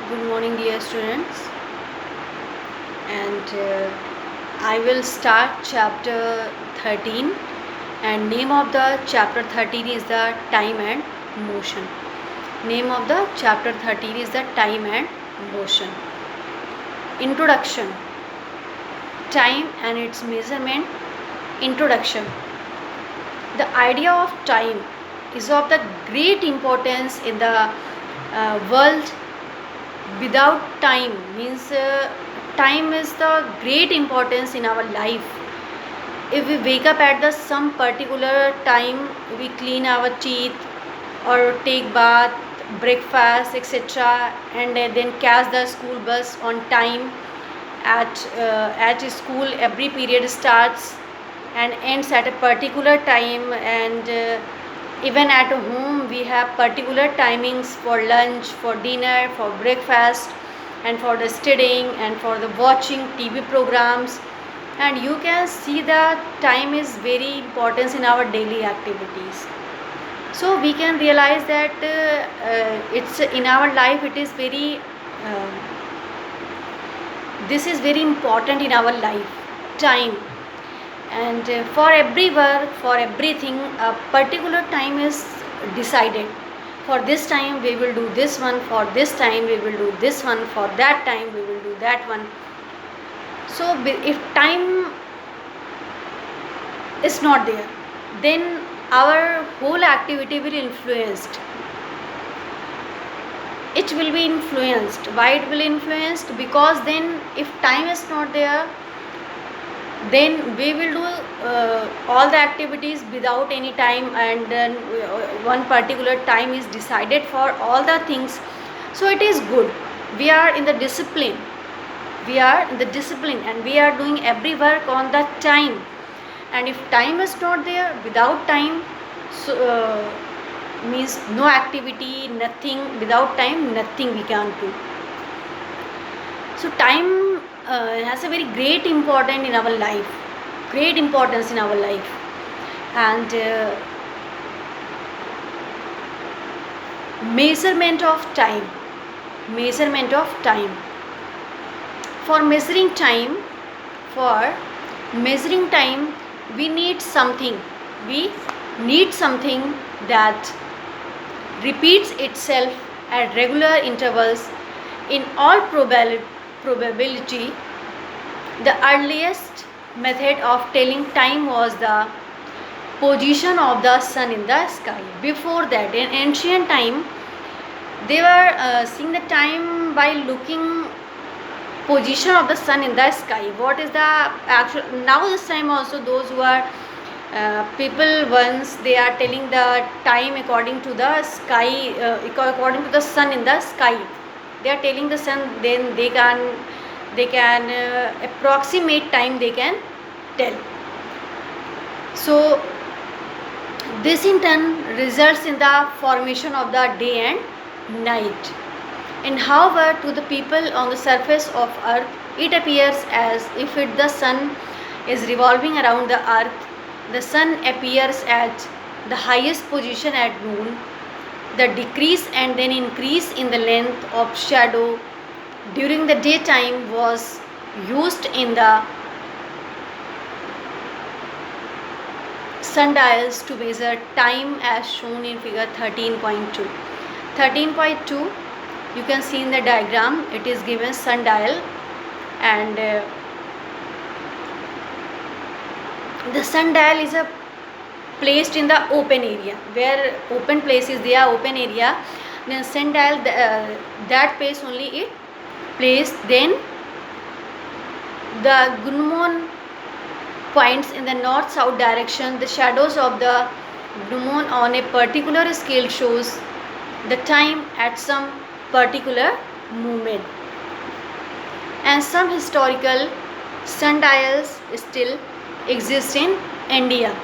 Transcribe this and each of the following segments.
Good morning, dear students. And I will start chapter 13. And name of the chapter 13 is the time and motion. Name of the chapter 13 is the time and motion. Introduction. Time and its measurement. Introduction. The idea of time is of the great importance in the world. Without time means time is the great importance in our life. If we wake up at the some particular time, we clean our teeth or take bath, breakfast, etc., and then catch the school bus on time. At school, every period starts and ends at a particular time, and even at home we have particular timings for lunch, for dinner, for breakfast, and for the studying and for the watching TV programs. And you can see that time is very important in our daily activities. So we can realize that it's in our life, it is very this is very important in our life, time. And for every work, for everything, a particular time is decided. For this time we will do this one, for this time we will do this one, for that time we will do that one. So if time is not there, then our whole activity will influenced. It will be influenced. Why it will influenced? Because then if time is not there, then we will do all the activities without any time, and then one particular time is decided for all the things. So it is good. We are in the discipline. We are in the discipline and we are doing every work on the time. And if time is not there, without time, so means no activity, nothing. Without time, nothing we can do. So time has a very great importance in our life, great importance in our life. And measurement of time, measurement of time. For measuring time, we need something. We need something that repeats itself at regular intervals. In all probability, the earliest method of telling time was the position of the sun in the sky. Before that, in ancient time, they were seeing the time by looking position of the sun in the sky. What is the actual? Now this time also, those who are people, once they are telling the time according to the sky, according to the sun in the sky. They are telling the sun, then they can approximate time they can tell. So this in turn results in the formation of the day and night. And however, to the people on the surface of earth, it appears as if the sun is revolving around the earth. The sun appears at the highest position at noon. The decrease and then increase in the length of shadow during the daytime was used in the sundials to measure time, as shown in figure 13.2. 13.2, you can see in the diagram, it is given sundial, and the sundial is placed in the open area, where open places, they are open area. Then sundial, that place only it placed. Then the gnomon points in the north-south direction. The shadows of the gnomon on a particular scale shows the time at some particular moment. And some historical sundials still exist in India.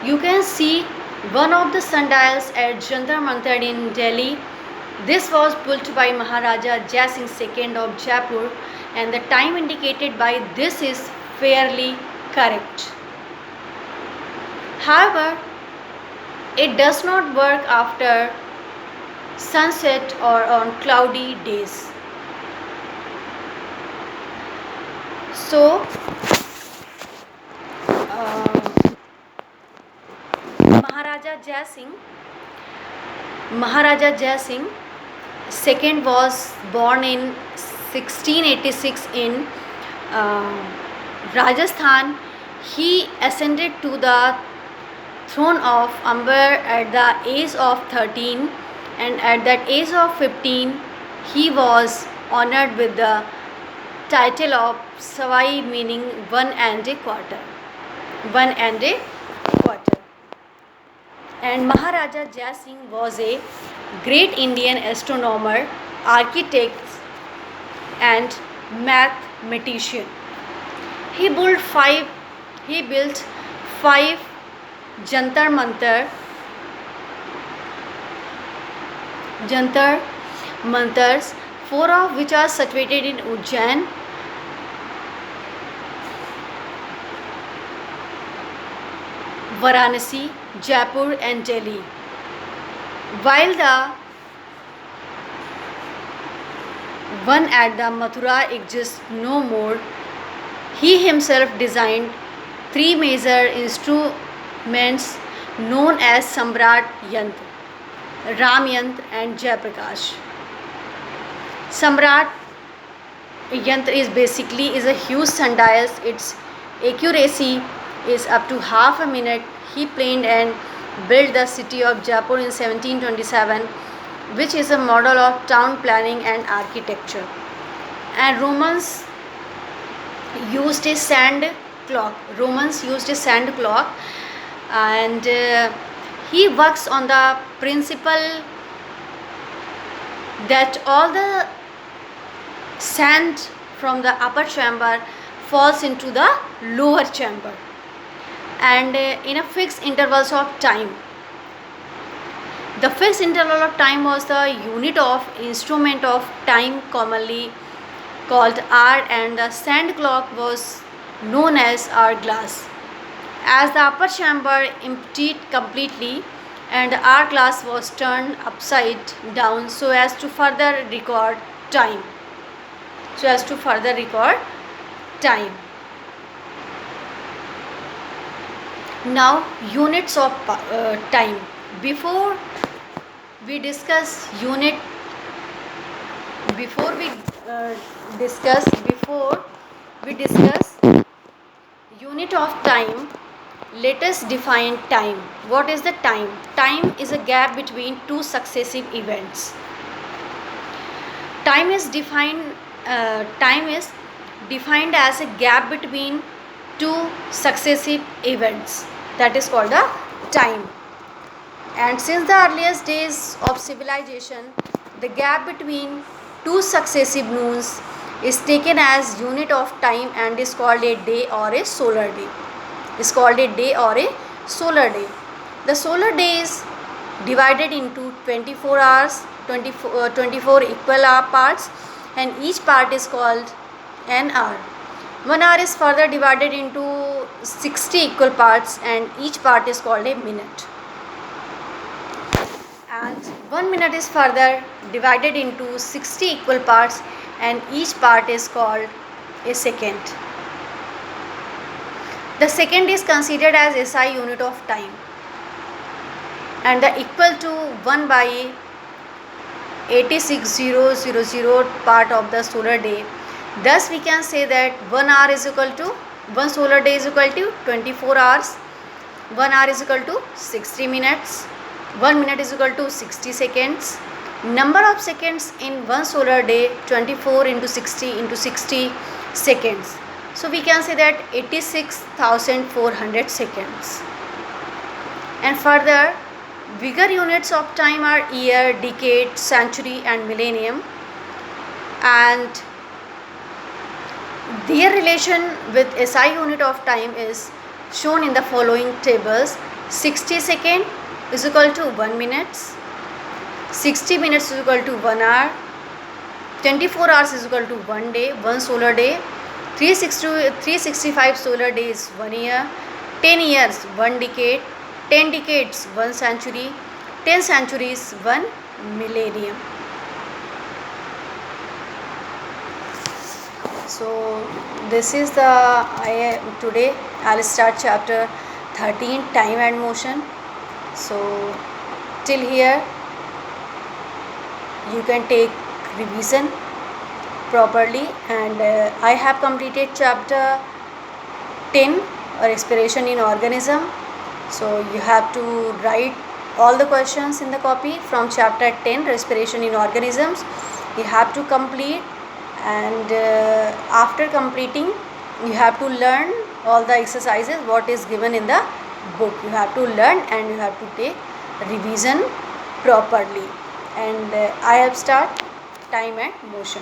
You can see one of the sundials at Jantar Mantar in Delhi. This was built by Maharaja Jai Singh II of Jaipur, and the time indicated by this is fairly correct. However, it does not work after sunset or on cloudy days. So, Maharaja Jai Singh, Maharaja Jai Singh second was born in 1686 in Rajasthan. He ascended to the throne of Amber at the age of 13, and at that age of 15 he was honored with the title of Savai, meaning one and a quarter. One and a quarter. And Maharaja Jai Singh was a great Indian astronomer, architect and mathematician. He built five Jantar Mantars, four of which are situated in Ujjain, Varanasi, Jaipur and Delhi. While the one at the Mathura exists no more, he himself designed three major instruments known as Samrat Yantra, Ram Yantra and Jai Prakash. Samrat Yantra is a huge sundial. Its accuracy is up to half a minute. He planned and built the city of Jaipur in 1727, which is a model of town planning and architecture. And Romans used a sand clock. And he works on the principle that all the sand from the upper chamber falls into the lower chamber, and in a fixed intervals of time. The fixed interval of time was the unit of instrument of time, commonly called hour, and the sand clock was known as hourglass. As the upper chamber emptied completely and the hourglass was turned upside down so as to further record time. Now, units of time. Before we discuss unit of time, let us define time. What is the time? Time is a gap between two successive events. Time is defined as a gap between two successive events. That is called the time. And since the earliest days of civilization, the gap between two successive noons is taken as unit of time and is called a day or a solar day. The solar day is divided into 24 hours, 24 equal hour parts, and each part is called an hour. 1 hour is further divided into 60 equal parts, and each part is called a minute. And 1 minute is further divided into 60 equal parts, and each part is called a second. The second is considered as SI unit of time, and the equal to 1 by 86,000 part of the solar day. Thus we can say that 1 solar day is equal to 24 hours, 1 hour is equal to 60 minutes, 1 minute is equal to 60 seconds. Number of seconds in one solar day, 24 into 60 seconds. So we can say that 86,400 seconds. And further, bigger units of time are year, decade, century and millennium, and their relation with SI unit of time is shown in the following tables. 60 seconds is equal to 1 minute, 60 minutes is equal to 1 hour, 24 hours is equal to 1 day, 1 solar day, 365 solar days 1 year, 10 years 1 decade, 10 decades 1 century, 10 centuries, 1 millennium. So this is the today I'll start chapter 13, time and motion. So till here you can take revision properly, and I have completed chapter 10, respiration in organism. So you have to write all the questions in the copy from chapter 10, respiration in organisms. You have to complete, and after completing you have to learn all the exercises what is given in the book. You have to learn and you have to take revision properly. And I have start time and motion.